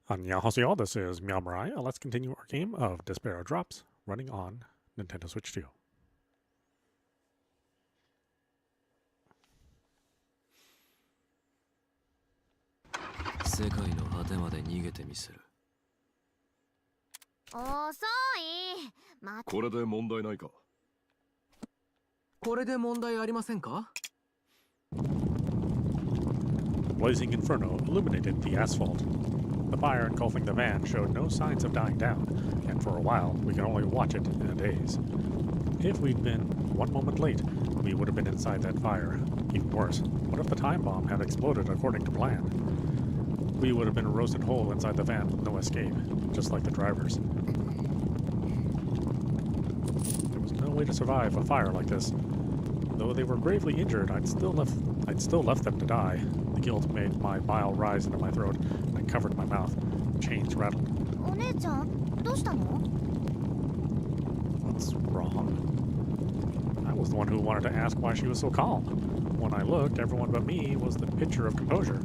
Annyeonghaseyo, this is meowmurai. Let's continue our game of Despera Drops, running on Nintendo Switch 2. Blazing inferno illuminated the asphalt. The fire engulfing the van showed no signs of dying down, and for a while we could only watch it in a daze. If we'd been 1 moment late, we would have been inside that fire. Even worse, what if the time bomb had exploded according to plan? We would have been roasted whole inside the van with no escape, just like the drivers. There was no way to survive a fire like this. Though they were gravely injured, I'd still left them to die. The guilt made my bile rise into my throat, and I covered my mouth. Chains rattled. What's wrong? I was the one who wanted to ask why she was so calm. When I looked, everyone but me was the picture of composure.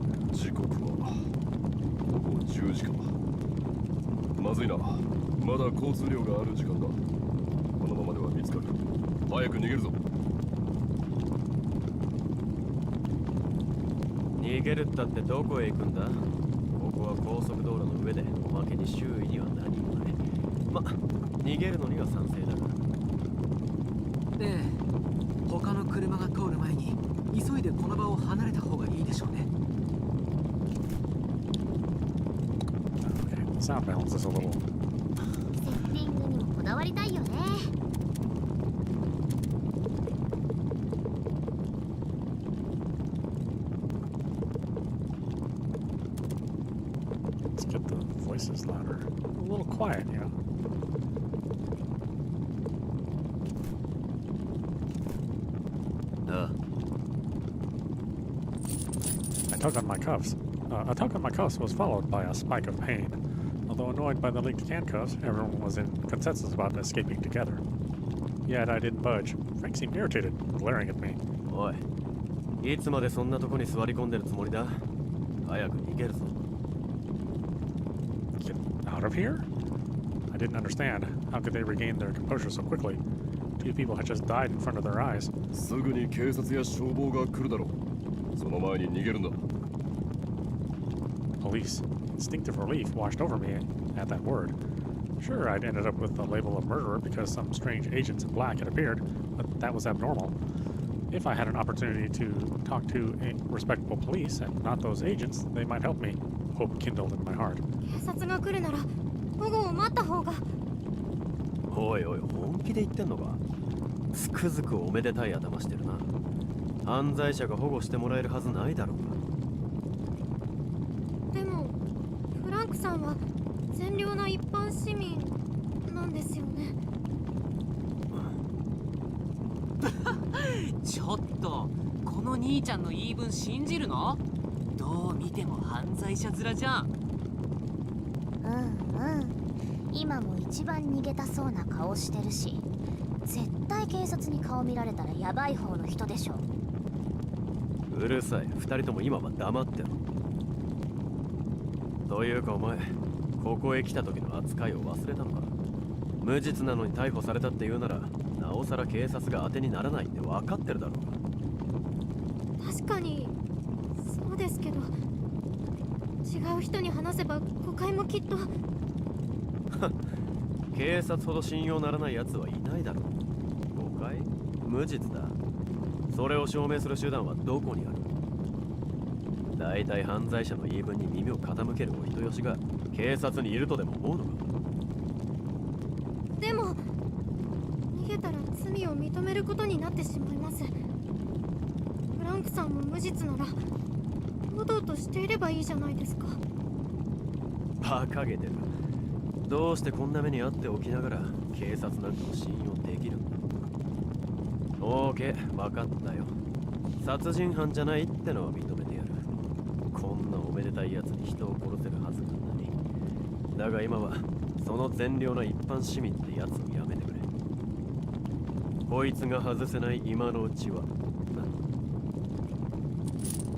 Sound balance is a little. Let's get the voices louder. A little quiet, you know. I tugged on my cuffs. A tug on my cuffs was followed by a spike of pain. Although annoyed by the linked handcuffs, everyone was in consensus about escaping together. Yet I didn't budge. Frank seemed irritated, glaring at me. Get out of here? I didn't understand. How could they regain their composure so quickly? 2 people had just died in front of their eyes. Police. Instinctive relief washed over me at that word. Sure, I'd ended up with the label of murderer because some strange agents in black had appeared, but that was abnormal. If I had an opportunity to talk to a respectable police and not those agents, they might help me. Hope kindled in my heart.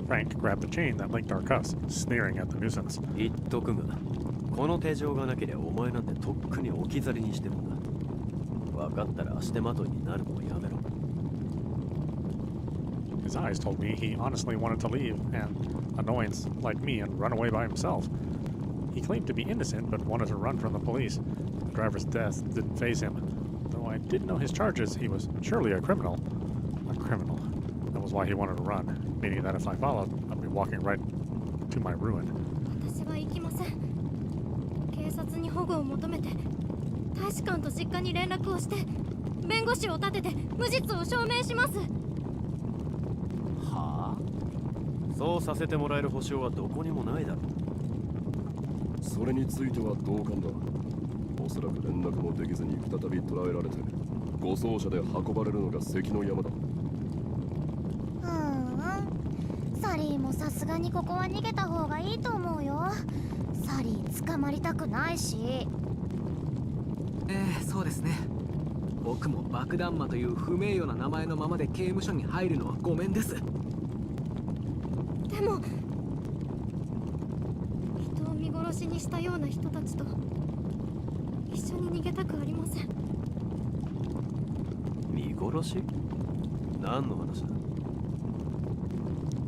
Frank grabbed the chain that linked our cuffs, sneering at the nuisance. この手錠がなければお前なんてとっくに置き去りにしてるんだ。分かったら足手まといになるのをやめろ。His eyes told me he honestly wanted to leave an annoyance like me and run away by himself. He claimed to be innocent but wanted to run from the police. The driver's death didn't faze him. Though I didn't know his charges, he was surely a criminal. A criminal. That was why he wanted to run, meaning that if I followed, I'd be walking right to my ruin. 私は行きません。警察に保護を求めて、大使館と実家に連絡をして、弁護士を立てて無実を証明します。はあ？そうさせてもらえる保証はどこにもないだろう。それについては同感だ。おそらく連絡もできずに再び捕らえられて、護送車で運ばれるのが関の山だ。サリーもさすがにここは逃げた方がいいと思うよ。サリー捕まりたくないし。そうですね。僕も爆弾魔という不名誉な名前のままで刑務所に入るのはごめんです。でも人を見殺しにしたような人たちと一緒に逃げたくありません。見殺し？何の話だ？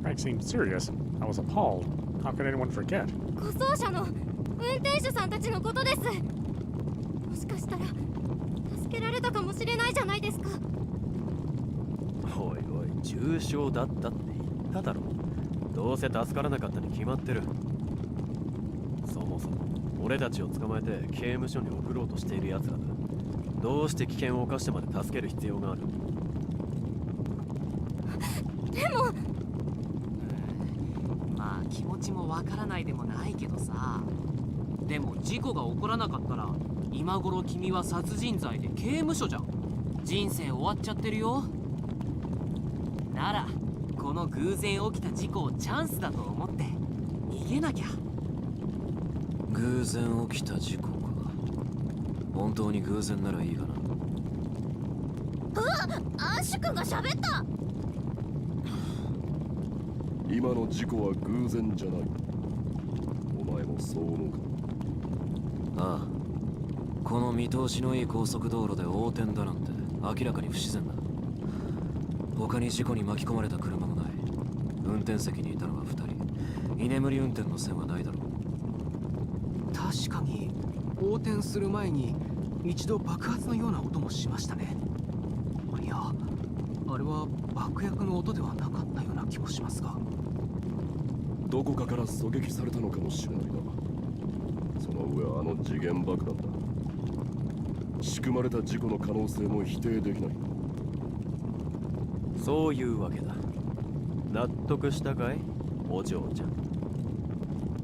Frank seemed serious. I was appalled. How could anyone forget? 護送車の運転手さんたちのことです。もしかしたら助けられたかもしれないじゃないですか。おいおい、重傷だったって言っただろ。どうせ助からなかったに決まってる。そもそも俺たちを捕まえて刑務所に送ろうとしている奴らだ。どうして危険を冒してまで助ける必要がある？でもまあ気持ちもわからないでもないけどさ。でも事故が起こらなかったら今頃君は殺人罪で刑務所じゃん。人生終わっちゃってるよ。ならこの偶然起きた事故をチャンスだと思って逃げなきゃ。偶然起きた事故か。本当に偶然ならいいがな。アッシュ君が喋った。今の事故は偶然じゃない。お前もそう思うか？ああ、この見通しのいい高速道路で横転だなんて明らかに不自然だ。他に事故に巻き込まれた車もない。運転席にいたのは2人。居眠り運転の線はないだろう。確かに横転する前に一度爆発のような音もしましたね。いや、あれは爆薬の音ではなかったような気もしますが。どこかから狙撃されたのかもしれないな。その上あの時限爆弾だ。仕組まれた事故の可能性も否定できない。そういうわけだ。納得したかい、お嬢ちゃん。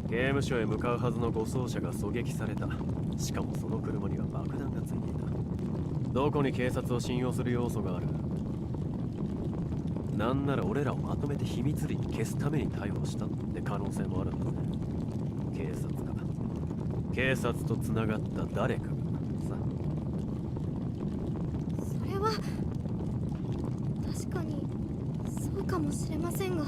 刑務所へ向かうはずの護送車が狙撃された。しかもその車には爆弾がついていた。どこに警察を信用する要素がある？なんなら俺らをまとめて秘密裏に消すために逮捕したって可能性もあるんだね。警察か。警察と繋がった誰かがさ。それは確かにそうかもしれませんが。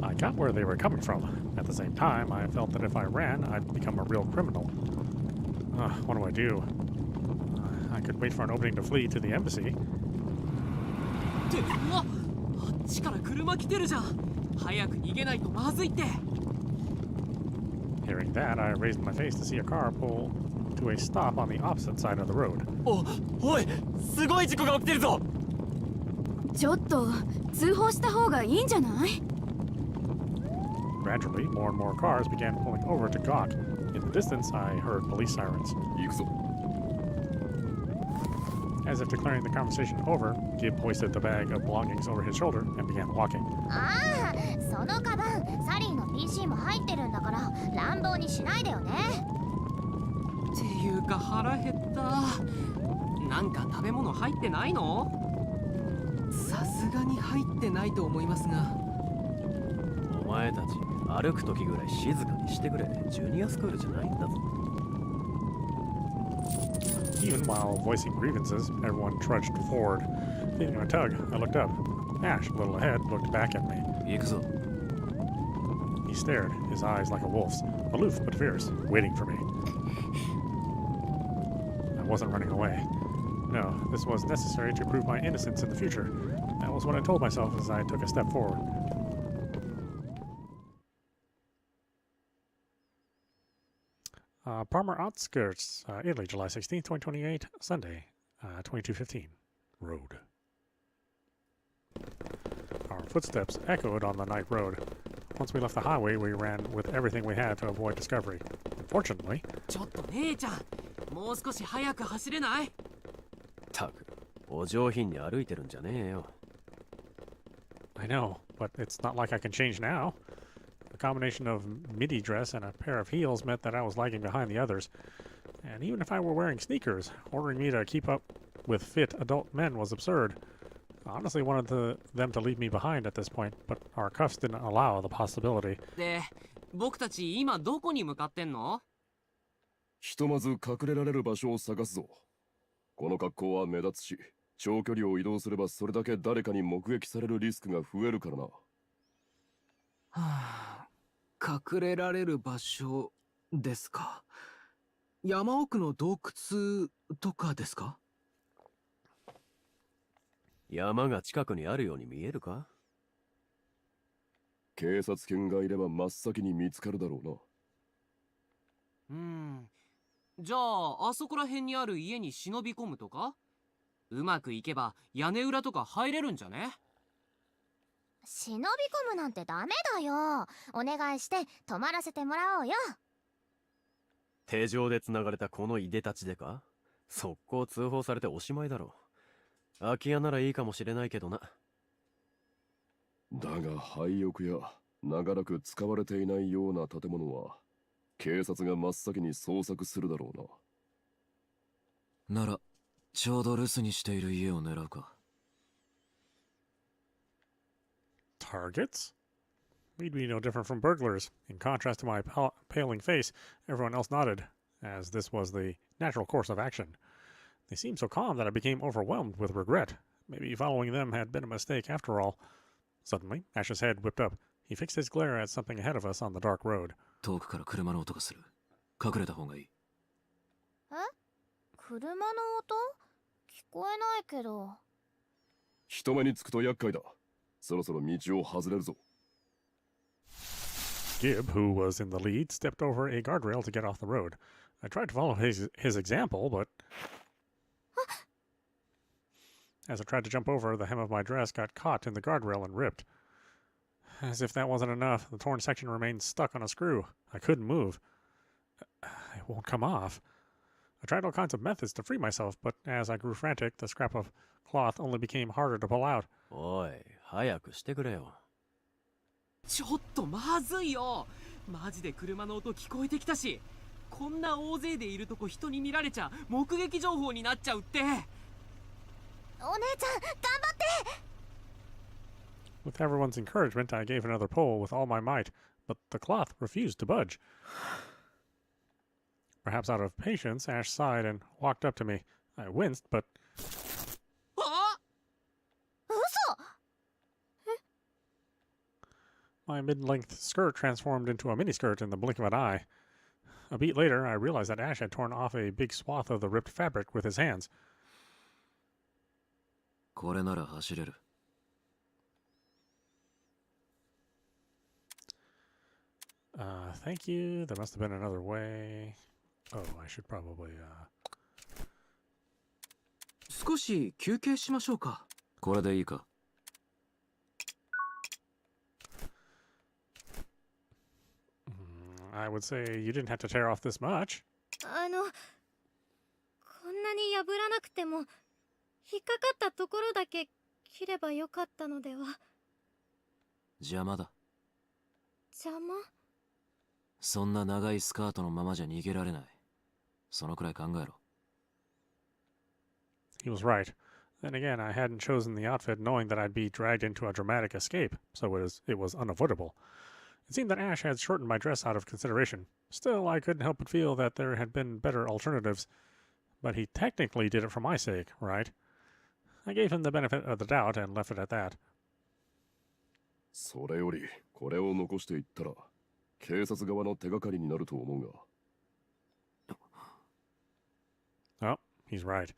I got where they were coming from. At the same time, I felt that if I ran, I'd become a real criminal. What do I do? I could wait for an opening to flee to the embassy. ってうわっ、あっちから車来てるじゃん。早く逃げないとまずいって。Hearing that, I raised my face to see a car pull to a stop on the opposite side of the road. おい、すごい事故が起きてるぞ。ちょっと通報した方がいいんじゃない？ Gradually, more and more cars began pulling over to gawk. In the distance, I heard police sirens. 行くぞ。As if declaring the conversation over, Gibb hoisted the bag of belongings over his shoulder and began walking. ああ、そのカバン、サリーの PC も入ってるんだから乱暴にしないでよね。っていうか腹減った。なんか食べ物入ってないの？さすがに入ってないと思いますが。お前たち歩く時ぐらい静かにしてくれ。ジュニアスクールじゃないんだぞ。Even while voicing grievances, everyone trudged forward. Feeling a tug, I looked up. Ash, a little ahead, looked back at me. 行くぞ。He He stared, his eyes like a wolf's, aloof but fierce, waiting for me. I wasn't running away. No, this was necessary to prove my innocence in the future. That was what I told myself as I took a step forward. Parma Outskirts, Italy, July 16th, 2028, Sunday, 22:15, road. Our footsteps echoed on the night road. Once we left the highway, we ran with everything we had to avoid discovery. Unfortunately, ちょっと姉ちゃん、もう少し早く走れない？たく、お上品に歩いてるんじゃねえよ。I know, but it's not like I can change now. A combination of midi dress and a pair of heels meant that I was lagging behind the others. And even if I were wearing sneakers, ordering me to keep up with fit adult men was absurd. I honestly wanted them to leave me behind at this point, but our cuffs didn't allow the possibility. で、僕たち今どこに向かってんの？ひとまず隠れられる場所を探すぞ。この格好は目立つし、長距離を移動すればそれだけ誰かに目撃されるリスクが増えるからな。はあ、隠れられる場所ですか。山奥の洞窟とかですか？山が近くにあるように見えるか？警察犬がいれば真っ先に見つかるだろうな。じゃあ、あそこら辺にある家に忍び込むとか？うまくいけば屋根裏とか入れるんじゃね？忍び込むなんてダメだよ。お願いして泊まらせてもらおうよ。手錠で繋がれたこのいでたちでか？速攻通報されておしまいだろ。空き家ならいいかもしれないけどな。だが廃屋や長らく使われていないような建物は警察が真っ先に捜索するだろうな。ならちょうど留守にしている家を狙うか。Targets? We'd be no different from burglars. In contrast to my paling face, everyone else nodded, as this was the natural course of action. They seemed so calm that I became overwhelmed with regret. Maybe following them had been a mistake after all. Suddenly, Ash's head whipped up. He fixed his glare at something ahead of us on the dark road. 遠くから車の音がする。隠れた方がいい。え？車の音？聞こえないけど。人目につくと厄介だ。そろそろ道を外れるぞ。Gibb, who was in the lead, stepped over a guardrail to get off the road. I tried to follow his example, but as I tried to jump over, the hem of my dress got caught in the guardrail and ripped. As if that wasn't enough, the torn section remained stuck on a screw. I couldn't move. It won't come off. I tried all kinds of methods to free myself, but as I grew frantic, the scrap of cloth only became harder to pull out. おい、早くしてくれよ。ちょっとまずいよ。マジで車の音聞こえてきたし、こんな大勢でいるとこ人に見られちゃ目撃情報になっちゃうって。お姉ちゃん、頑張って！ With everyone's encouragement, I gave another pull with all my might, but the cloth refused to budge. Perhaps out of patience, Ash sighed and walked up to me. I winced, but あ！ 嘘！ my mid-length skirt transformed into a miniskirt in the blink of an eye. A beat later, I realized that Ash had torn off a big swath of the ripped fabric with his hands. これなら走れる。Thank you. There must have been another way. Oh, I should probably, 少し休憩しましょうか。これでいいか。I would say you didn't have to tear off this much. こんなに破らなくても、引っかかったところだけ切ればよかったのでは。邪魔だ。邪魔？そんな長いスカートのままじゃ逃げられない。そのくらい考えろ。He was right. Then again, I hadn't chosen the outfit knowing that I'd be dragged into a dramatic escape, so it was unavoidable. It seemed that Ash had shortened my dress out of consideration. Still, I couldn't help but feel that there had been better alternatives. But he technically did it for my sake, right? I gave him the benefit of the doubt and left it at that. それよりこれを残していったら警察側の手がかりになると思うが。Oh, he's right.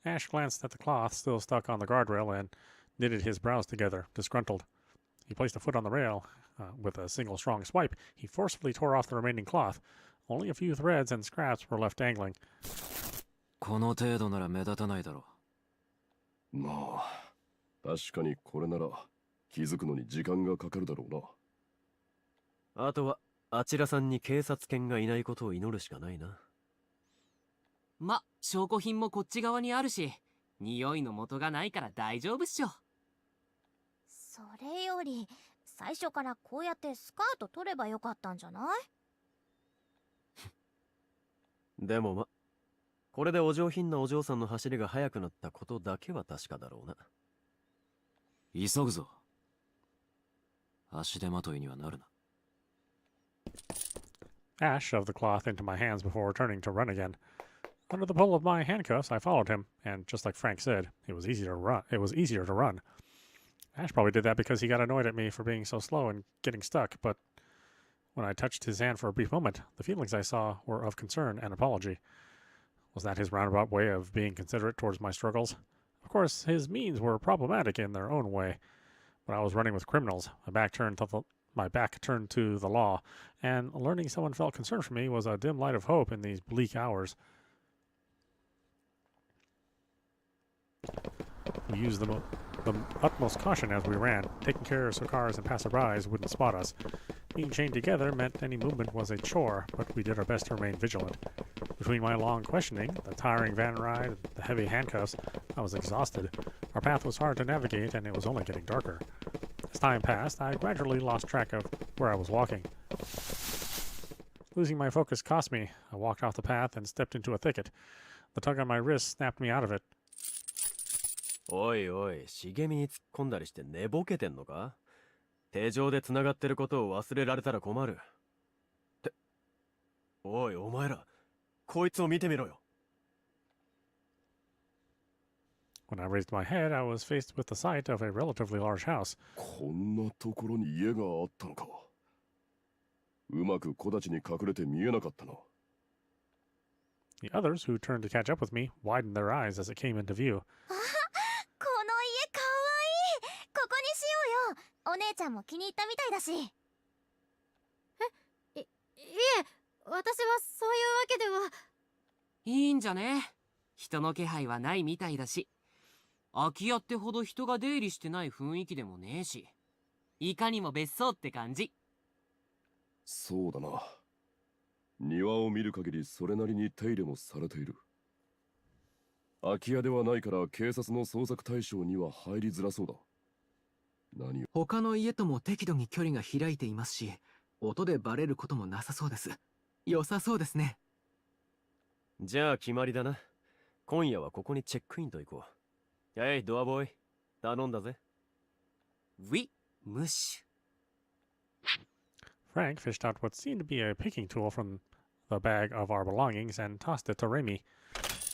Ash glanced at the cloth still stuck on the guardrail and knitted his brows together, disgruntled. He placed a foot on the rail. With a single strong swipe, he forcefully tore off the remaining cloth. Only a few threads and scraps were left dangling. この程度なら目立たないだろまあ、確かにこれなら気づくのに時間がかかるだろうな。あとはあちらさんに警察犬がいないことを祈るしかないな。ま、証拠品もこっち側にあるし、匂いの元がないから大丈夫っしょ。それより最初からこうやってスカート取ればよかったんじゃない？でもこれでお上品なお嬢さんの走りが速くなったことだけは確かだろうな。急ぐぞ。足手まといにはなるな。Ash shoved the cloth into my hands before turning to run again. Under the pull of my handcuffs, I followed him, and just like Frank said, it was easier to run. Ash probably did that because he got annoyed at me for being so slow and getting stuck, but when I touched his hand for a brief moment, the feelings I saw were of concern and apology. Was that his roundabout way of being considerate towards my struggles? Of course, his means were problematic in their own way, but I was running with criminals, my back turned to the law, and learning someone felt concern for me was a dim light of hope in these bleak hours. We used the utmost caution as we ran, taking care so cars and passerbys wouldn't spot us. Being chained together meant any movement was a chore, but we did our best to remain vigilant. Between my long questioning, the tiring van ride, and the heavy handcuffs, I was exhausted. Our path was hard to navigate, and it was only getting darker. As time passed, I gradually lost track of where I was walking. Losing my focus cost me. I walked off the path and stepped into a thicket. The tug on my wrist snapped me out of it. おいおい、茂みに突っ込んだりして寝ぼけてんのか？手錠で繋がってることを忘れられたら困る。って、おいお前ら、こいつを見てみろよ。When I raised my head, I was faced with the sight of a relatively large house. こんなところに家があったのか。うまく木立に隠れて見えなかったな。The others, who turned to catch up with me, widened their eyes as it came into view. この家かわいい。ここにしようよ。お姉ちゃんも気に入ったみたいだし。いえ、私はそういうわけでは。いいんじゃね？人の気配はないみたいだし、空き家ってほど人が出入りしてない雰囲気でもねえし、いかにも別荘って感じ。そうだな。庭を見る限りそれなりに手入れもされている。空き家ではないから警察の捜索対象には入りづらそうだ。何を。他の家とも適度に距離が開いていますし、音でバレることもなさそうです。良さそうですね。じゃあ決まりだな。今夜はここにチェックインと行こう。はい、ドアボーイ。頼んだぜ。ウィ・ムッシュ。Frank fished out what seemed to be a picking tool from the bag of our belongings and tossed it to Remy.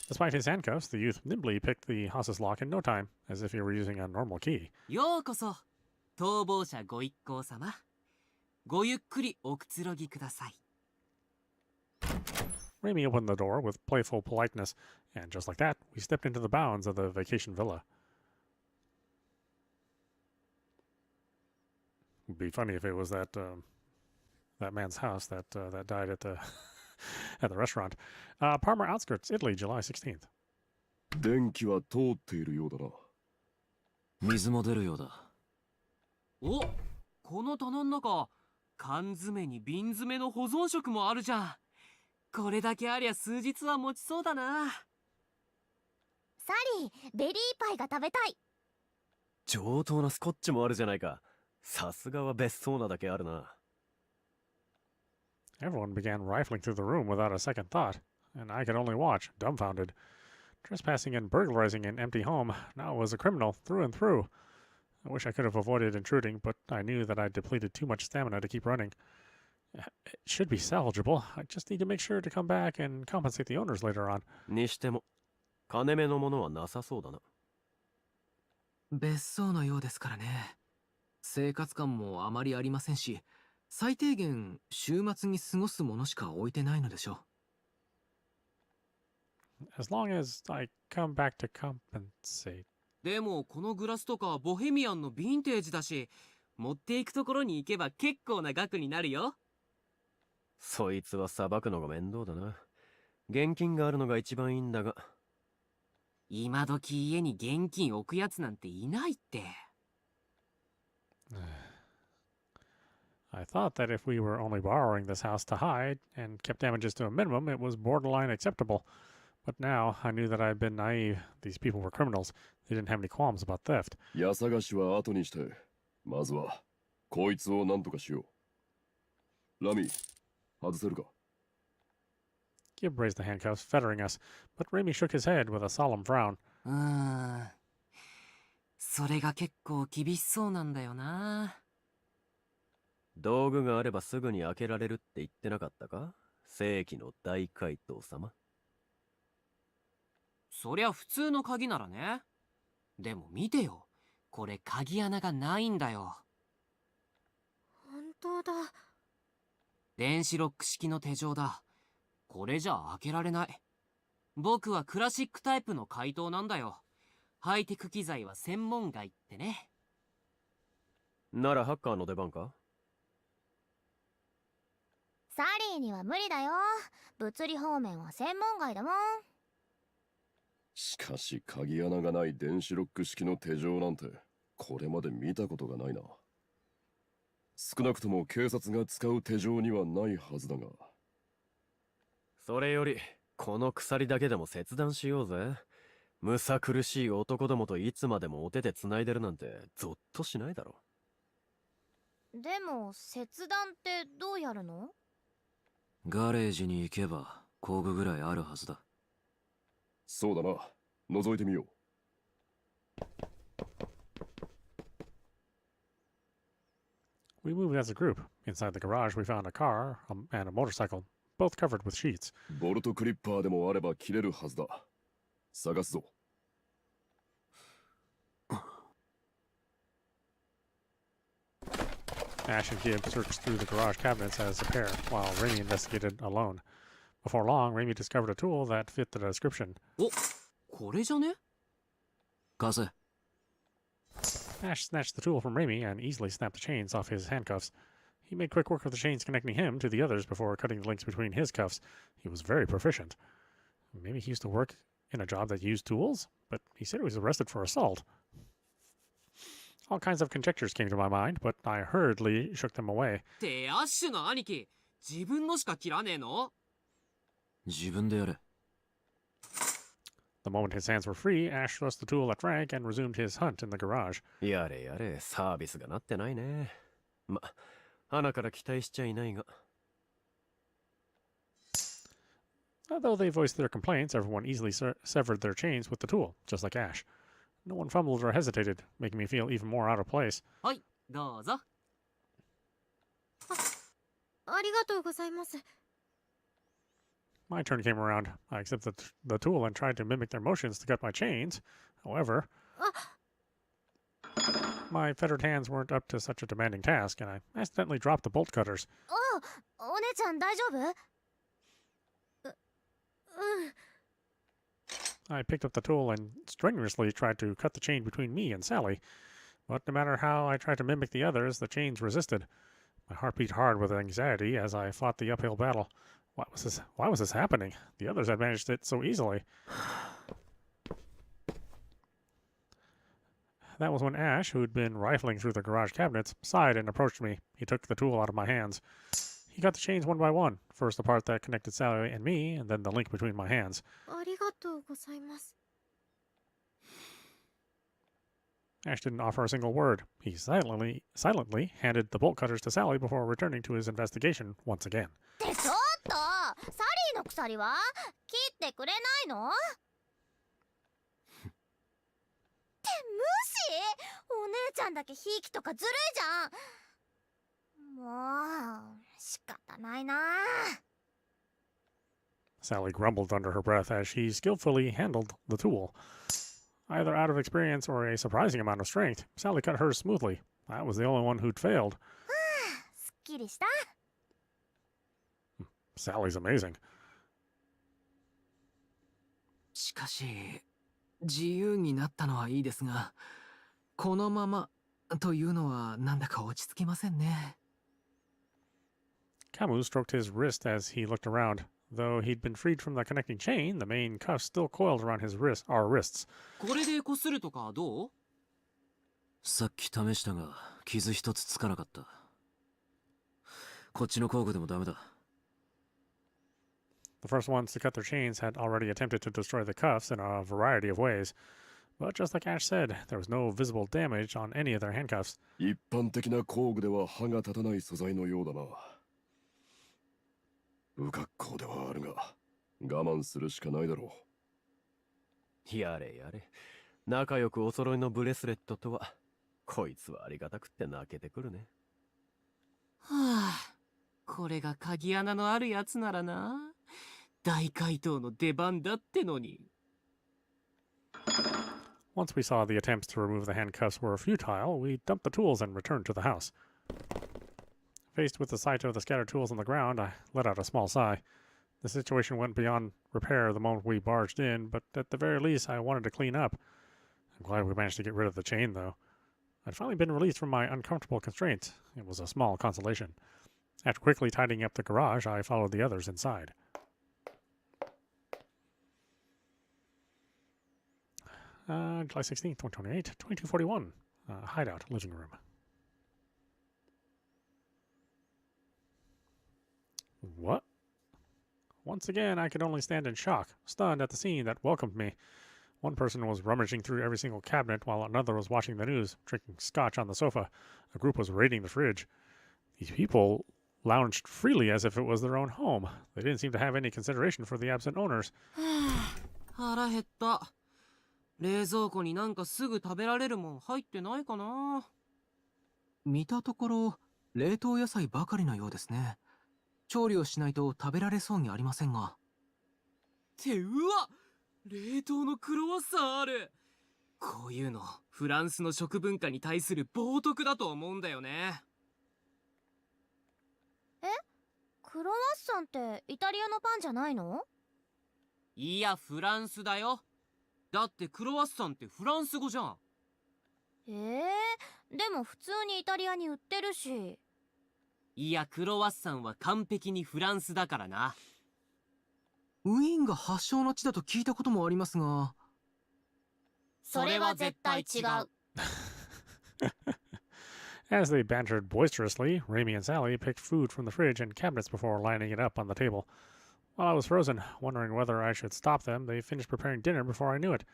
Despite his handcuffs, the youth nimbly picked the house's lock in no time, as if he were using a normal key. ようこそ、逃亡者ご一行様。ごゆっくりおくつろぎください。Remy opened the door with playful politeness, and just like that, we stepped into the bounds of the vacation villa. It'd be funny if it was that man's house that died at the at the restaurant. Parma outskirts, Italy, July 16th. 電気は通っているようだな。水も出るようだ。お、この棚の中、缶詰に瓶詰の保存食もあるじゃん。これだけありゃ数日は持ちそうだな。サリー、ベリーパイが食べたい。上等なスコッチもあるじゃないか。さすがは別荘なだけあるな。Everyone began rifling through the room without a second thought, and I could only watch, dumbfounded. Trespassing and burglarizing an empty home now was a criminal through and through. I wish I could have avoided intruding, but I knew that I'd depleted too much stamina to keep running. It should be salvageable. I just need to make sure to come back and compensate the owners later on. にしても、金目のものはなさそうだな。別荘のようですからね。生活感もあまりありませんし、最低限週末に過ごすものしか置いてないのでしょ As long as I come back to compensate. でもこのグラスとかボヘミアンのヴィンテージだし、持っていくところに行けば結構な額になるよ。そいつは裁くのが面倒だな。現金があるのが一番いいんだが。今時家に現金置くやつなんていないって。I thought that if we were only borrowing this house to hide and kept damages to a minimum, it was borderline acceptable. But now I knew that I'd been naive. These people were criminals. They didn't have any qualms about theft. 家探しは後にして、まずはこいつを何とかしよう。ラミ、外せるか？ Gibb raised the handcuffs, fettering us, but Raimi shook his head with a solemn frown. それが結構厳しそうなんだよな。道具があればすぐに開けられるって言ってなかったか？世紀の大怪盗様。そりゃ普通の鍵ならね。でも見てよ。これ鍵穴がないんだよ。本当だ。電子ロック式の手錠だ。これじゃ開けられない。僕はクラシックタイプの怪盗なんだよ。ハイテク機材は専門外ってね。ならハッカーの出番か？サリーには無理だよ。物理方面は専門外だもん。しかし鍵穴がない電子ロック式の手錠なんてこれまで見たことがないな。少なくとも警察が使う手錠にはないはずだが。それよりこの鎖だけでも切断しようぜ。むさ苦しい男どもといつまでもお手で繋いでるなんてゾッとしないだろ。でも切断ってどうやるの？ガレージに行けば工具ぐらいあるはずだ。そうだな。覗いてみよう。We moved as a group. Inside the garage, we found a car and a motorcycle, both covered with sheets. ボルトクリッパーでもあれば切れるはずだ。探すぞ。Ash and Gibb searched through the garage cabinets as a pair, while Raimi investigated alone. Before long, Raimi discovered a tool that fit the description. お、これじゃね？貸せ。 Ash snatched the tool from Raimi and easily snapped the chains off his handcuffs. He made quick work of the chains connecting him to the others before cutting the links between his cuffs. He was very proficient. Maybe he used to work in a job that used tools, but he said he was arrested for assault. All kinds of conjectures came to my mind, but I hurriedly shook them away. ってアッシュの兄貴、自分のしか切らねえの？自分でやれ。 The moment his hands were free, Ash thrust the tool at Frank and resumed his hunt in the garage. やれやれ、サービスがなってないね。ま、花から期待しちゃいないが。Although they voiced their complaints, everyone easily severed their chains with the tool, just like Ash. No one fumbled or hesitated, making me feel even more out of place. はい、どうぞ。ありがとうございます。My turn came around. I accepted the tool and tried to mimic their motions to cut my chains. However, my fettered hands weren't up to such a demanding task, and I accidentally dropped the bolt cutters. お姉ちゃん大丈夫？I picked up the tool and strenuously tried to cut the chain between me and Sally. But no matter how I tried to mimic the others, the chains resisted. My heart beat hard with anxiety as I fought the uphill battle. Why was this happening? The others had managed it so easily. That was when Ash, who'd been rifling through the garage cabinets, sighed and approached me. He took the tool out of my hands. He cut the chains one by one, first the part that connected Sally and me, and then the link between my hands. ありがとうございます。 Ash didn't offer a single word. He silently handed the bolt cutters to Sally before returning to his investigation once again. ってちょっとサリーの鎖は切ってくれないの？って無視？お姉ちゃんだけひいきとかずるいじゃん。もう仕方ないな。 Sally grumbled under her breath as she skillfully handled the tool. Either out of experience or a surprising amount of strength, Sally cut hers smoothly. I was the only one who'd failed. すっきりした。 Sally's amazing. しかし、自由になったのはいいですが、このままというのはなんだか落ち着きませんね。Camus stroked his wrist as he looked around. Though he'd been freed from the connecting chain, the main cuffs still coiled around our wrists. これでこするとかどう？さっき試したが傷一つつかなかった。こっちの工具でもダメだ。The first ones to cut their chains had already attempted to destroy the cuffs in a variety of ways. But just like Ash said, there was no visible damage on any of their handcuffs. 一般的な工具では歯が立たない素材のようだな。不格好ではあるが、我慢するしかないだろやれやれ。仲良くお揃いのブレスレットとは、こいつはありがたくって泣けてくるね。はあ、これが鍵穴のあるやつならな。大怪盗の出番だってのに。Once we saw the attempts to remove the handcuffs were futile, we dumped the tools and returned to the house. Faced with the sight of the scattered tools on the ground, I let out a small sigh. The situation went beyond repair the moment we barged in, but at the very least I wanted to clean up. I'm glad we managed to get rid of the chain, though. I'd finally been released from my uncomfortable constraints. It was a small consolation. After quickly tidying up the garage, I followed the others inside. July 16th, 2028, 2241. Hideout, living room. What? Once again, I could only stand in shock, stunned at the scene that welcomed me. One person was rummaging through every single cabinet while another was watching the news, drinking scotch on the sofa. A group was raiding the fridge. These people lounged freely as if it was their own home. They didn't seem to have any consideration for the absent owners. 腹減った。冷蔵庫になんかすぐ食べられるもん入ってないかな。見たところ、冷凍野菜ばかりのようですね。調理をしないと食べられそうにありませんが。ってうわ、冷凍のクロワッサンある。こういうのフランスの食文化に対する冒涜だと思うんだよね。え、クロワッサンってイタリアのパンじゃないの？いや、フランスだよ。だってクロワッサンってフランス語じゃん。でも普通にイタリアに売ってるし。いや、クロワッサンは完璧にフランスだからな。ウィーンが発祥の地だと聞いたこともありますが。それは絶対違う。As they bantered boisterously, Raimi and Sally picked food from the fridge and cabinets before lining it up on the table. While I was frozen, wondering whether I should stop them, they finished preparing dinner before I knew it.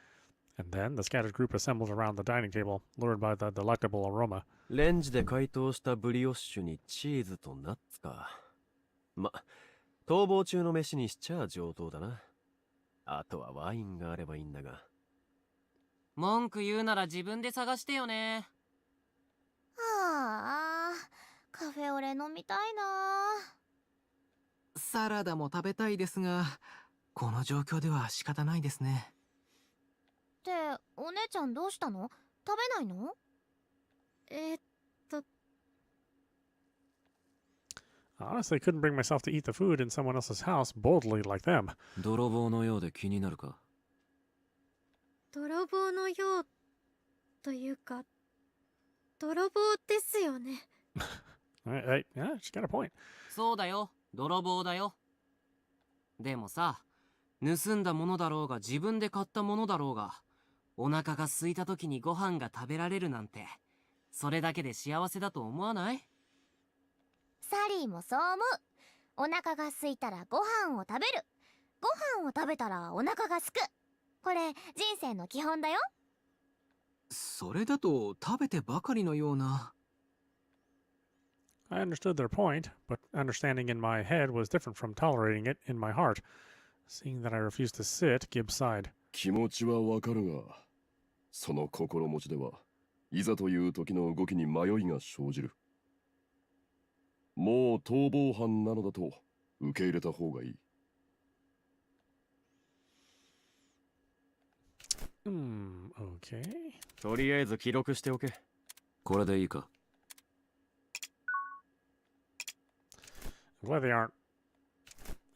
And then the scattered group assembled around the dining table, lured by the delectable aroma. レンジで解凍したブリオッシュにチーズとナッツか。ま、逃亡中の飯にしちゃ上等だな。あとはワインがあればいいんだが。文句言うなら自分で探してよね。はあ、カフェオレ飲みたいな。サラダも食べたいですが、この状況では仕方ないですね。って、お姉ちゃんどうしたの？食べないの？Honestly, couldn't bring myself to eat the food in someone else's house boldly like them. 泥棒のようで気になるか？泥棒のようというか、泥棒ですよね。Yeah, she's got a point. そうだよ、泥棒だよ。でもさ、盗んだものだろうが自分で買ったものだろうが、お腹が空いた時にご飯が食べられるなんて、それだけで幸せだと思わない？サリーもそう思う。お腹が空いたらご飯を食べる。ご飯を食べたらお腹がすく。これ人生の基本だよ。それだと食べてばかりのような。I understood their point, but understanding in my head was different from tolerating it in my heart. Seeing that I refused to sit, Gibbs sighed. 気持ちはわかるが、その心持ちでは、いざという時の動きに迷いが生じる。もう逃亡犯なのだと受け入れた方がいい。Okay. とりあえず記録しておけ。これでいいか？ I'm glad they aren't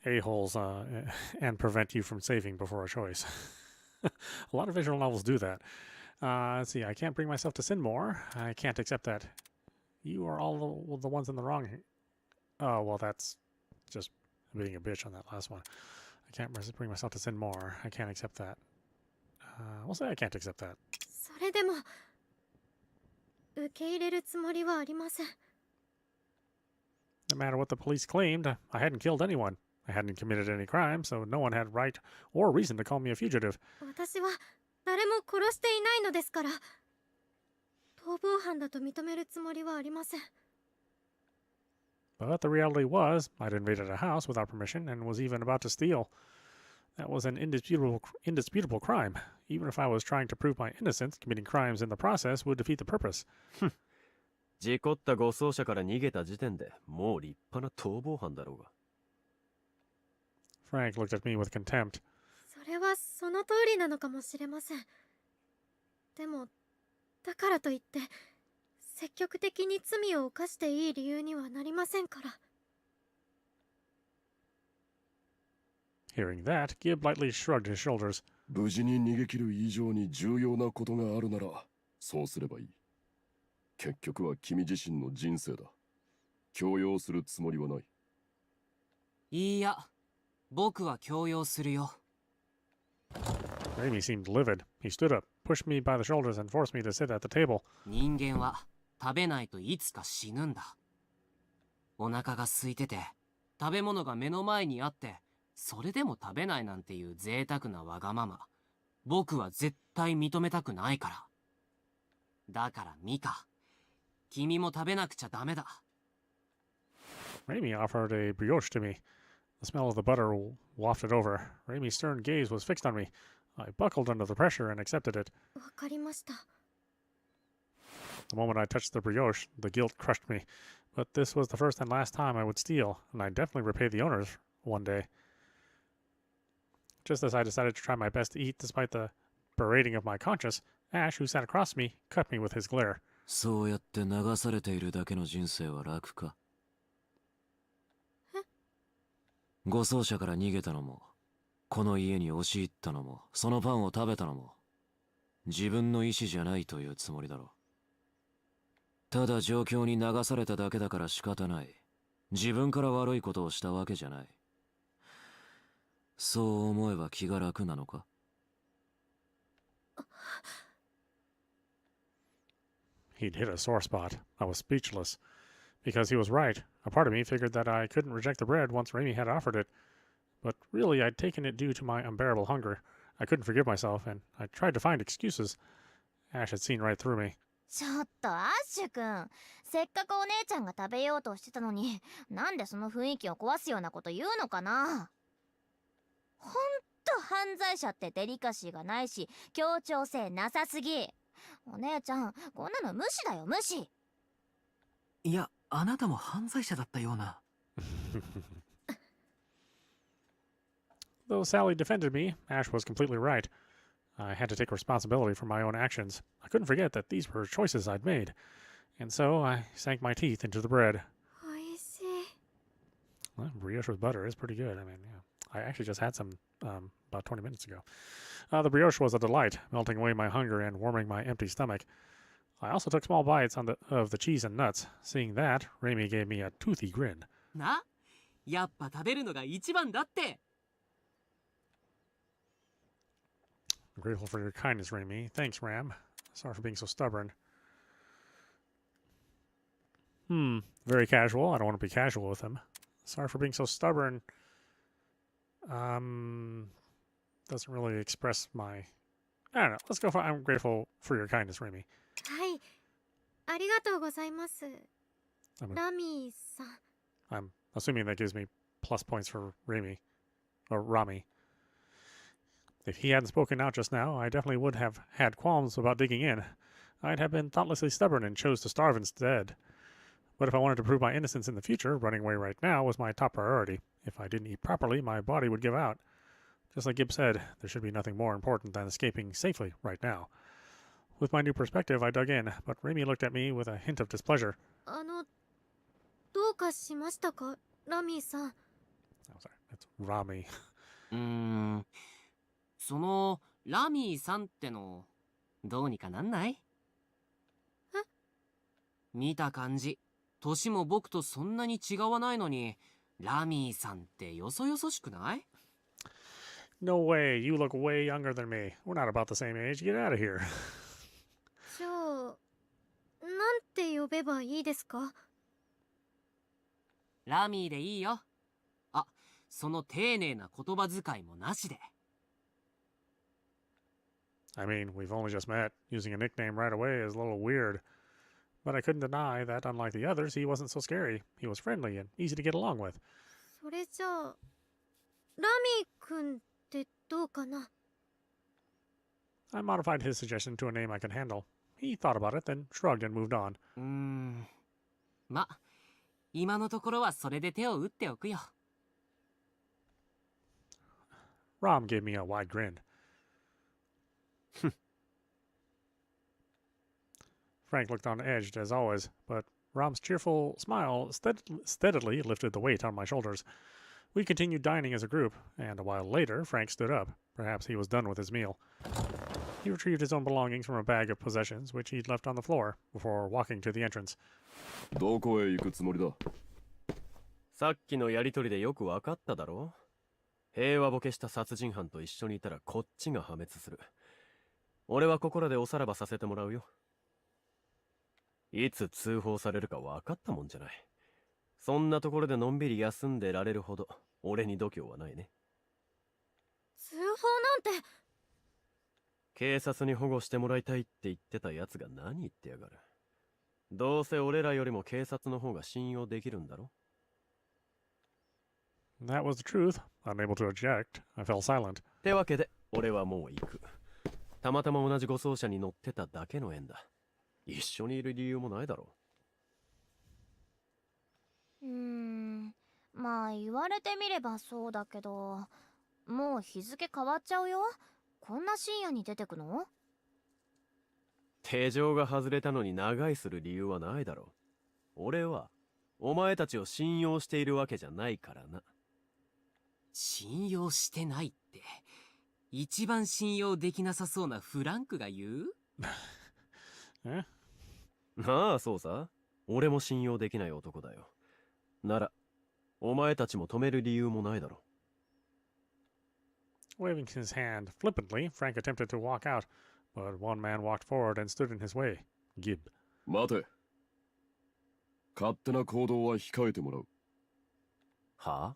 a-holes and prevent you from saving before a choice. A lot of visual novels do that. Let's see, I can't bring myself to sin more. I can't accept that. You are all the ones in the wrong. Oh, well, that's just being a bitch on that last one. I can't bring myself to sin more. I can't accept that. We'll say I can't accept that. それでも受け入れるつもりはありません。 No matter what the police claimed, I hadn't killed anyone. I hadn't committed any crime, so no one had right or reason to call me a fugitive. 私は誰も殺していないのですから。逃亡犯だと認めるつもりはありません。 But the reality was, I'd invaded a house without permission and was even about to steal. That was an indisputable crime. Even if I was trying to prove my innocence, committing crimes in the process would defeat the purpose. 事故った護送車から逃げた時点でもう立派な逃亡犯だろうが。 Frank looked at me with contempt. それはその通りなのかもしれません。でも、だからといって、積極的に罪を犯していい理由にはなりませんから。 Hearing that, Gibb lightly shrugged his shoulders. 無事に逃げ切る以上に重要なことがあるなら、そうすればいい。結局は君自身の人生だ。強要するつもりはない。いいや、僕は強要するよ。 Raimi seemed livid. He stood up, pushed me by the shoulders, and forced me to sit at the table. 人間は食べないといつか死ぬんだ。お腹が空いてて、食べ物が目の前にあって、それでも食べないなんていう贅沢なわがまま、僕は絶対認めたくないから。だからミカ、君も食べなくちゃダメだ。 Raimi offered a brioche to me. The smell of the butter wafted over. Raimi's stern gaze was fixed on me. I buckled under the pressure and accepted it. わかりました。 The moment I touched the brioche, the guilt crushed me. But this was the first and last time I would steal, and I'd definitely repay the owners one day. Just as I decided to try my best to eat despite the berating of my conscience, Ash, who sat across me, cut me with his glare. そうやって流されているだけの人生は楽か。護送車から逃げたのも、この家に押し入ったのも、そのパンを食べたのも、自分の意思じゃないというつもりだろう。ただ状況に流されただけだから仕方ない。自分から悪いことをしたわけじゃない。そう思えば気が楽なのか？ He'd hit a sore spot. I was speechless. Because he was right. A part of me figured that I couldn't reject the bread once Raimi had offered it. But really, I'd taken it due to my unbearable hunger. I couldn't forgive myself, and I tried to find excuses. Ash had seen right through me. ちょっとアッシュ君、せっかくお姉ちゃんが食べようとしてたのに、なんでその雰囲気を壊すようなこと言うのかな。ほんと犯罪者ってデリカシーがないし、協調性なさすぎ。お姉ちゃん、こんなの無視だよ、無視。いや、あなたも犯罪者だったような。Though Sally defended me, Ash was completely right. I had to take responsibility for my own actions. I couldn't forget that these were choices I'd made. And so I sank my teeth into the bread. おいしい。 Well, brioche with butter is pretty good. I mean, yeah. I actually just had some about 20 minutes ago. The brioche was a delight, melting away my hunger and warming my empty stomach. I also took small bites of the cheese and nuts. Seeing that, Raimi gave me a toothy grin. な、やっぱ食べるのが一番だって。 I'm grateful for your kindness, Raimi. Thanks, Ram. Sorry for being so stubborn. Very casual. I don't want to be casual with him. Sorry for being so stubborn. Doesn't really express my... I don't know. Let's go for I'm grateful for your kindness, Raimi. はい。ありがとうございます。ラミさん。 I'm assuming that gives me plus points for Raimi. Or Rami. If he hadn't spoken out just now, I definitely would have had qualms about digging in. I'd have been thoughtlessly stubborn and chose to starve instead. But if I wanted to prove my innocence in the future, running away right now was my top priority. If I didn't eat properly, my body would give out. Just like Gibb said, there should be nothing more important than escaping safely right now. With my new perspective, I dug in, but Raimi looked at me with a hint of displeasure. どうかしましたか、ラミーさん。I'm sorry, it's Rami. そのラミーさんってのどうにかなんない？え？見た感じ年も僕とそんなに違わないのにラミーさんってよそよそしくない？ No way, you look way younger than me. We're not about the same age. Get out of here. じゃあ、なんて呼べばいいですか？ラミーでいいよ。あ、その丁寧な言葉遣いもなしで。I mean, we've only just met. Using a nickname right away is a little weird. But I couldn't deny that, unlike the others, he wasn't so scary. He was friendly and easy to get along with. それじゃあ、ラミー君ってどうかな？ I modified his suggestion to a name I could handle. He thought about it, then shrugged and moved on. ま、今のところはそれで手を打っておくよ。Rom gave me a wide grin. Frank looked on edge as always, but Rom's cheerful smile steadily lifted the weight on my shoulders. We continued dining as a group, and a while later, Frank stood up. Perhaps he was done with his meal. He retrieved his own belongings from a bag of possessions which he'd left on the floor before walking to the entrance. どこへ行くつもりだ？さっきのやりとりでよくわかっただろ？平和ボケした殺人犯と一緒にいたらこっちが破滅する。俺はここらでおさらばさせてもらうよ。いつ通報されるか分かったもんじゃない。そんなところでのんびり休んでられるほど俺に度胸はないね。通報なんて。警察に保護してもらいたいって言ってたやつが何言ってやがる。どうせ俺らよりも警察の方が信用できるんだろ。That was the truth. Unable to object, I fell silent. ってわけで俺はもう行く。たまたま同じ護送車に乗ってただけの縁だ。一緒にいる理由もないだろう。まあ言われてみればそうだけど、もう日付変わっちゃうよ。こんな深夜に出てくの？手錠が外れたのに長居する理由はないだろう。俺はお前たちを信用しているわけじゃないからな。信用してないって、一番信用できなさそうなフランクが言う？Eh? ああ、そうさ。俺も信用できない男だよ。なら、お前たちも止める理由もないだろ。Waving his hand flippantly, Frank attempted to walk out, but one man walked forward and stood in his way. Gib. 待て。勝手な行動は控えてもらう。はあ？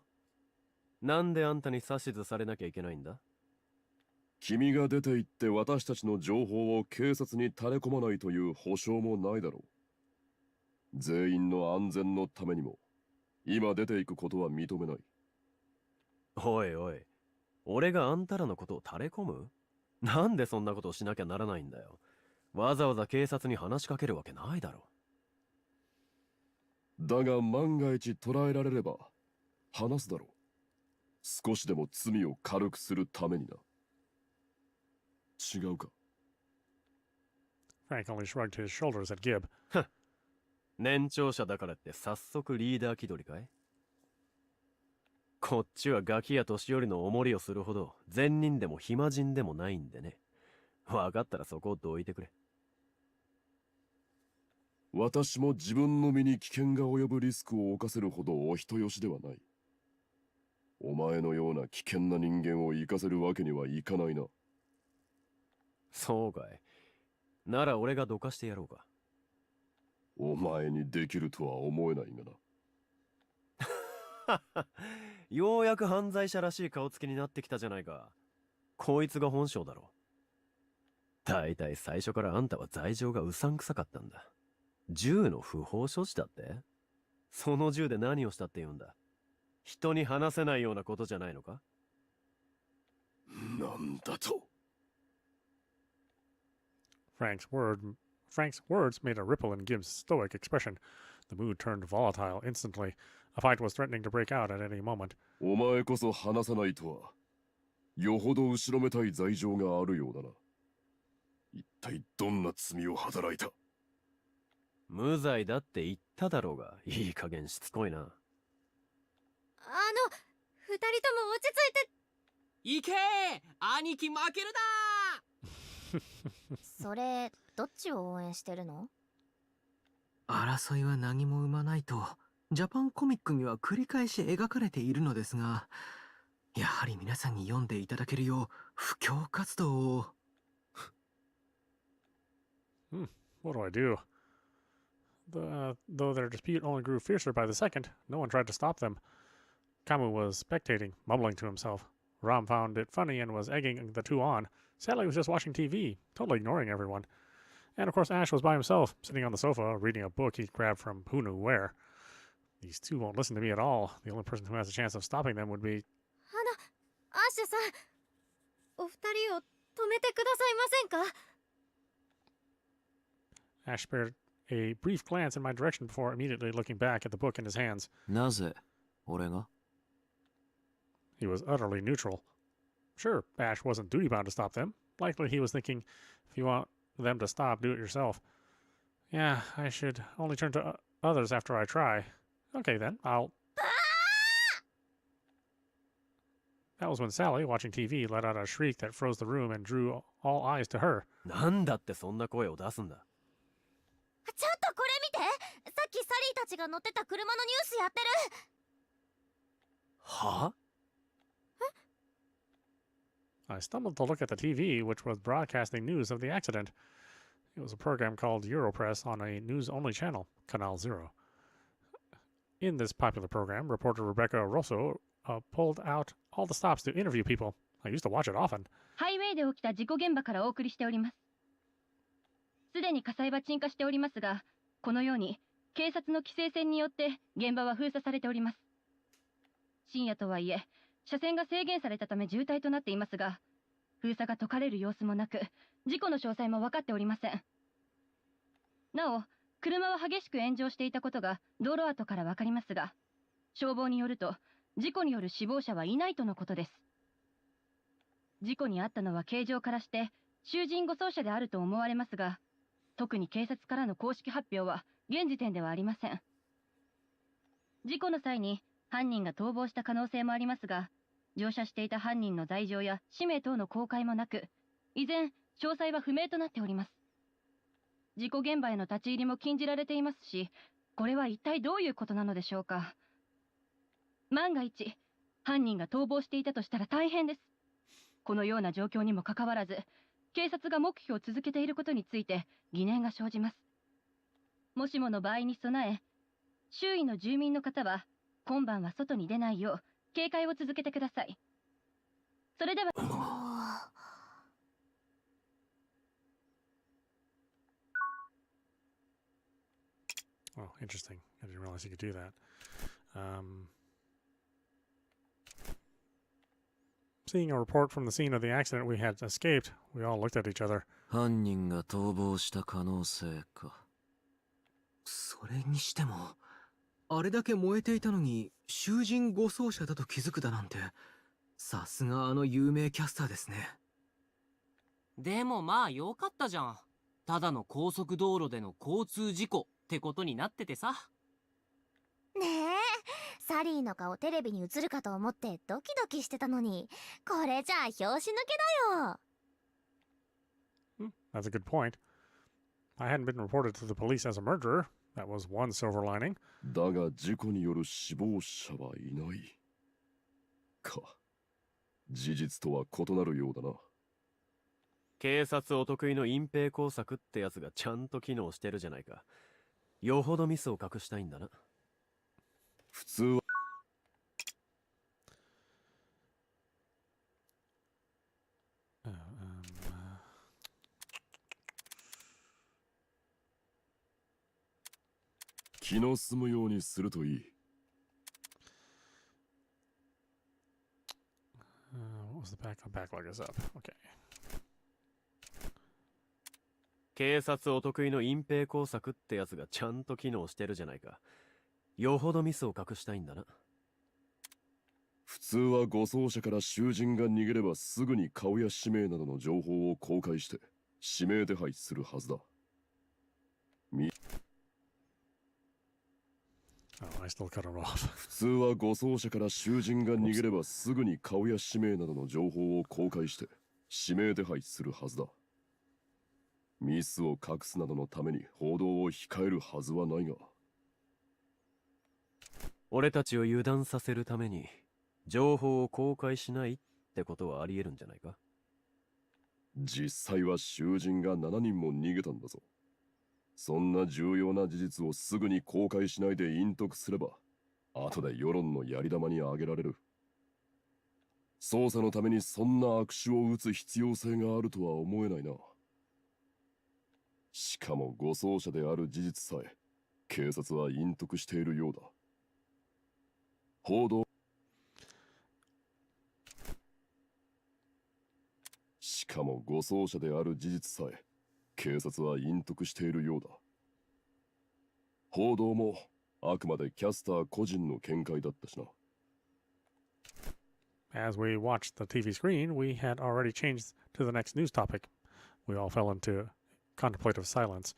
なんであんたに指図されなきゃいけないんだ？君が出て行って私たちの情報を警察に垂れ込まないという保証もないだろう。全員の安全のためにも、今出て行くことは認めない。おいおい、俺があんたらのことを垂れ込む？なんでそんなことをしなきゃならないんだよ。わざわざ警察に話しかけるわけないだろ。だが万が一捕らえられれば、話すだろう。少しでも罪を軽くするためにな。違うか？ Frank only shrugged his shoulders at Gib. 年長者だからって早速リーダー気取りかい？こっちはガキや年寄りのおもりをするほど善人でも暇人でもないんでね。分かったらそこをどいてくれ。私も自分の身に危険が及ぶリスクを冒せるほどお人よしではない。お前のような危険な人間を生かせるわけにはいかないな。そうかい。なら俺がどかしてやろうか。お前にできるとは思えないがな。ようやく犯罪者らしい顔つきになってきたじゃないか。こいつが本性だろ。だいたい最初からあんたは罪状がうさんくさかったんだ。銃の不法所持だって？その銃で何をしたって言うんだ？人に話せないようなことじゃないのか？なんだと。Frank's words made a ripple in Gib's stoic expression. The mood turned volatile instantly. A fight was threatening to break out at any moment. お前こそ話さないとは、よほど後ろめたい罪状があるようだな。一体どんな罪を働いた？無罪だって言っただろうが、いい加減しつこいな。二人とも落ち着いて。行けー、兄貴負けるなそれどっちを応援してるの？争いは何も生まないとジャパンコミックには繰り返し描かれているのですが、やはり皆さんに読んでいただけるよう布教活動を。What do I do? Though their dispute only grew fiercer by the second, no one tried to stop them. Kamu was spectating, mumbling to himself. Ram found it funny and was egging the two on. Sally was just watching TV, totally ignoring everyone. And of course Ash was by himself, sitting on the sofa, reading a book he'd grabbed from who knew where. These two won't listen to me at all. The only person who has a chance of stopping them would be... アッシュさん、お二人を止めてくださいませんか？ Ash spared a brief glance in my direction before immediately looking back at the book in his hands. なぜ俺が？ He was utterly neutral. Sure, Ash wasn't duty-bound to stop them. Likely he was thinking, if you want them to stop, do it yourself. Yeah, I should only turn to others after I try. Okay then, I'll... That was when Sally, watching TV, let out a shriek that froze the room and drew all eyes to her. なんだってそんな声を出すんだ。ちょっとこれ見て、さっきサリーたちが乗ってた車のニュースやってる。は？ I stumbled to look at the TV, which was broadcasting news of the accident. It was a program called Europress on a news-only channel, Canal Zero. In this popular program, reporter Rebecca Rosso pulled out all the stops to interview people. I used to watch it often. ハイウェイで起きた事故現場からお送りしております。すでに火災は鎮火しておりますが、このように警察の規制線によって現場は封鎖されております。深夜とはいえ、車線が制限されたため渋滞となっていますが、封鎖が解かれる様子もなく、事故の詳細も分かっておりません。なお、車は激しく炎上していたことが道路跡から分かりますが、消防によると、事故による死亡者はいないとのことです。事故に遭ったのは形状からして囚人護送車であると思われますが、特に警察からの公式発表は現時点ではありません。事故の際に犯人が逃亡した可能性もありますが、乗車していた犯人の罪状や氏名等の公開もなく、依然詳細は不明となっております。事故現場への立ち入りも禁じられていますし、これは一体どういうことなのでしょうか。万が一犯人が逃亡していたとしたら大変です。このような状況にもかかわらず、警察が黙秘を続けていることについて疑念が生じます。もしもの場合に備え、周囲の住民の方は今晩は外に出ないよう警戒を続けてください。それでは。Oh, interesting. I didn't realize you could do that. Seeing a report from the scene of the accident we had escaped, we all looked at each other. 犯人が逃亡した可能性か。それにしても、あれだけ燃えていたのに囚人護送車だと気づくだなんて、さすがあの有名キャスターですね。でもまあよかったじゃん。ただの高速道路での交通事故ってことになっててさ。ねえ、サリーの顔テレビに映るかと思ってドキドキしてたのに、これじゃあ拍子抜けだよ。That's a good point. I hadn't been reported to the police as a murderer. That was one silver lining. だが事故による死亡者はいない。か。事実とは異なるようだな。警察お得意の隠蔽工作ってやつがちゃんと機能してるじゃないか。よほどミスを隠したいんだな。普通は気の済むようにするといい。What was the backlog is up. Okay. 警察お得意の隠蔽工作ってやつがちゃんと機能してるじゃないか。よほどミスを隠したいんだな。普通は護送車から囚人が逃げればすぐに顔や氏名などの情報を公開して指名手配するはずだ。Oh, I still cut it off. 普通は護送車から囚人が逃げればすぐに顔や氏名などの情報を公開して指名手配するはずだ。ミスを隠すなどのために報道を控えるはずはないが。俺たちを油断させるために情報を公開しないってことはありえるんじゃないか。実際は囚人が7人も逃げたんだぞ。そんな重要な事実をすぐに公開しないで隠匿すれば、後で世論のやり玉にあげられる。捜査のためにそんな悪手を打つ必要性があるとは思えないな。しかも護送車である事実さえ、警察は隠匿しているようだ。報道しかも護送車である事実さえ警察は隠匿しているようだ。報道もあくまでキャスター個人の見解だったしな。As we watched the TV screen, we had already changed to the next news topic. We all fell into contemplative silence.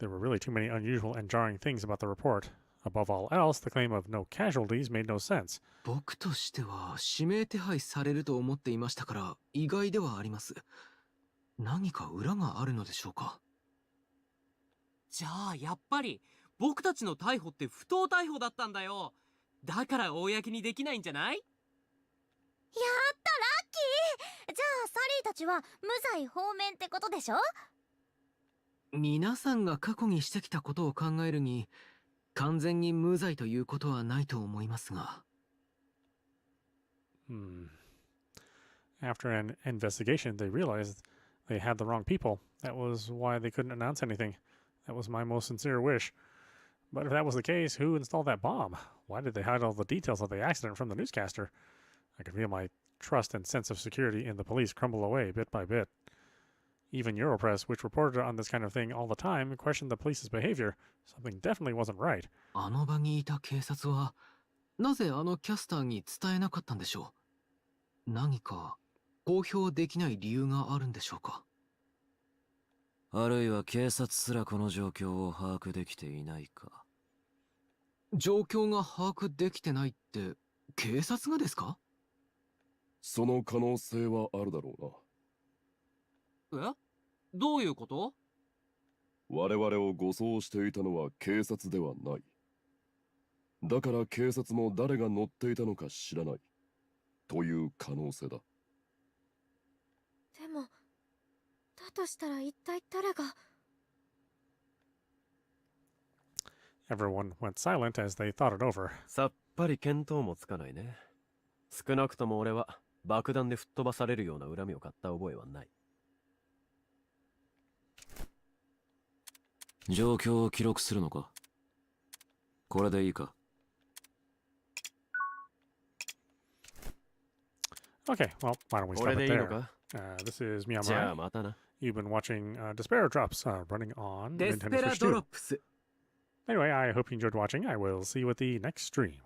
There were really too many unusual and jarring things about the report. Above all else, the claim of no casualties made no sense. 僕としては指名手配されると思っていましたから意外ではあります。何か裏があるのでしょうか。じゃあやっぱり僕たちの逮捕って不当逮捕だったんだよ。だから公にできないんじゃない？やったラッキー。じゃあサリーたちは無罪放免ってことでしょ？皆さんが過去にしてきたことを考えるに完全に無罪ということはないと思いますが。After an investigation, they realized they had the wrong people. That was why they couldn't announce anything. That was my most sincere wish. But if that was the case, who installed that bomb? Why did they hide all the details of the accident from the newscaster? I could feel my trust and sense of security in the police crumble away bit by bit. Even Europress, which reported on this kind of thing all the time, questioned the police's behavior. Something definitely wasn't right. あの場にいた警察はなぜあのキャスターに伝えなかったんでしょう。何か公表できない理由があるんでしょうか。あるいは警察すらこの状況を把握できていないか。状況が把握できてないって警察がですか？その可能性はあるだろうな。え？どういうこと？我々を護送していたのは警察ではない。だから警察も誰が乗っていたのか知らないという可能性だ。でもだとしたら一体誰が。 Everyone went silent as they thought it over. さっぱり見当もつかないね。少なくとも俺は爆弾で吹っ飛ばされるような恨みを買った覚えはない。状況を記録するのか。これでいいか。Okay, well, why don't we こ stop れで it いいの there? か。 This is じゃあ meowmurai. またな。 You've been watching Despera Drops running on デス Nintendo ペラ Switch ドロ 2. ップス。 Anyway, I hope you enjoyed watching. I will see you at the next stream.